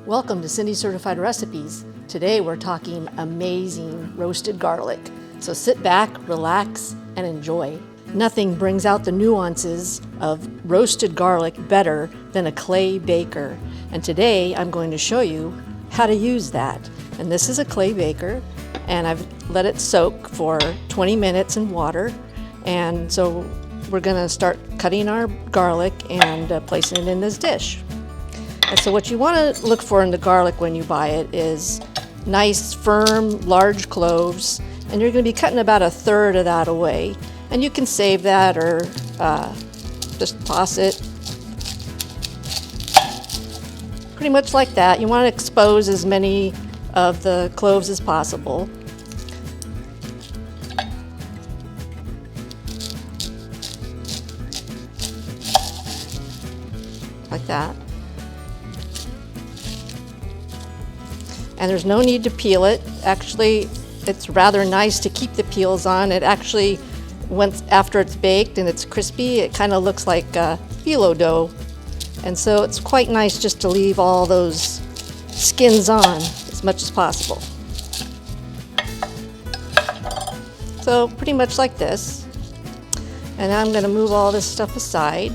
Welcome to Cindy Certified Recipes. Today we're talking amazing roasted garlic. So sit back, relax, and enjoy. Nothing brings out the nuances of roasted garlic better than a clay baker. And today I'm going to show you how to use that. And this is a clay baker, and I've let it soak for 20 minutes in water. And so we're going to start cutting our garlic and placing it in this dish. And so what you want to look for in the garlic when you buy it is nice, firm, large cloves, and you're going to be cutting about a third of that away. And you can save that or just toss it. Pretty much like that. You want to expose as many of the cloves as possible. Like that. And there's no need to peel it. Actually, it's rather nice to keep the peels on. It actually, once after it's baked and it's crispy, it kind of looks like phyllo dough. And so it's quite nice just to leave all those skins on as much as possible. So pretty much like this. And now I'm going to move all this stuff aside.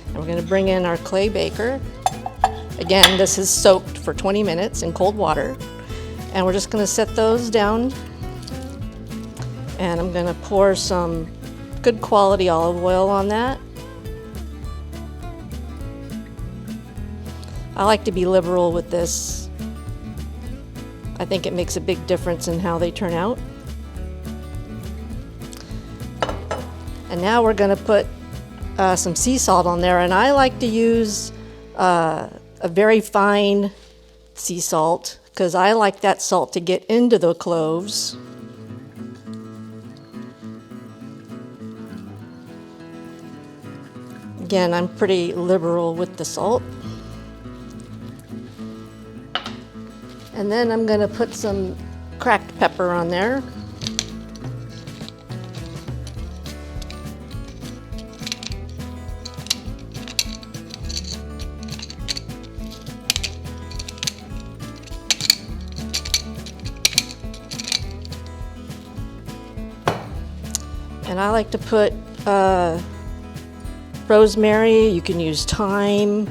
And we're going to bring in our clay baker. Again, this is soaked for 20 minutes in cold water. And we're just going to set those down. And I'm going to pour some good quality olive oil on that. I like to be liberal with this. I think it makes a big difference in how they turn out. And now we're going to put some sea salt on there. And I like to use a very fine sea salt because I like that salt to get into the cloves. Again, I'm pretty liberal with the salt. And then I'm going to put some cracked pepper on there. And I like to put rosemary. You can use thyme.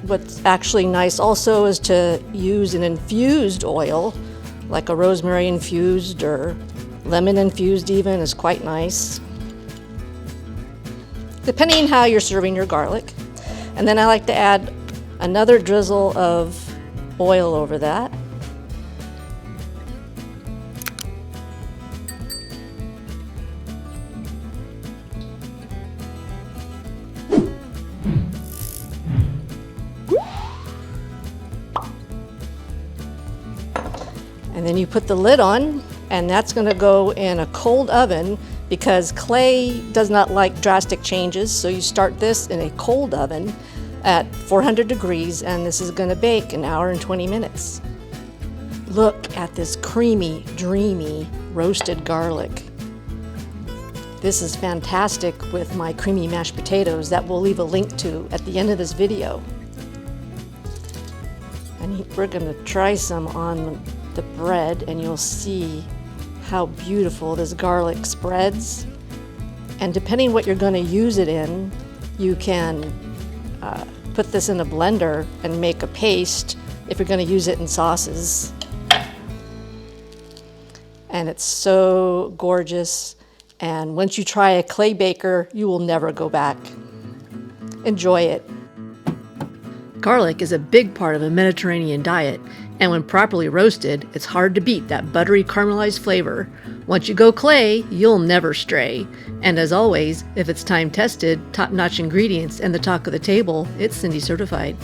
What's actually nice also is to use an infused oil, like a rosemary infused or lemon infused even is quite nice, depending on how you're serving your garlic. And then I like to add another drizzle of oil over that. And then you put the lid on, and that's going to go in a cold oven because clay does not like drastic changes. So you start this in a cold oven at 400 degrees, and this is going to bake an hour and 20 minutes. Look at this creamy, dreamy roasted garlic. This is fantastic with my creamy mashed potatoes that we'll leave a link to at the end of this video. And we're going to try some on the bread, and you'll see how beautiful this garlic spreads. And depending what you're going to use it in, you can put this in a blender and make a paste if you're going to use it in sauces. And it's so gorgeous, and once you try a clay baker, you will never go back. Enjoy it. Garlic is a big part of a Mediterranean diet, and when properly roasted, it's hard to beat that buttery caramelized flavor. Once you go clay, you'll never stray. And as always, if it's time tested, top-notch ingredients, and the talk of the table, it's Cindy Certified.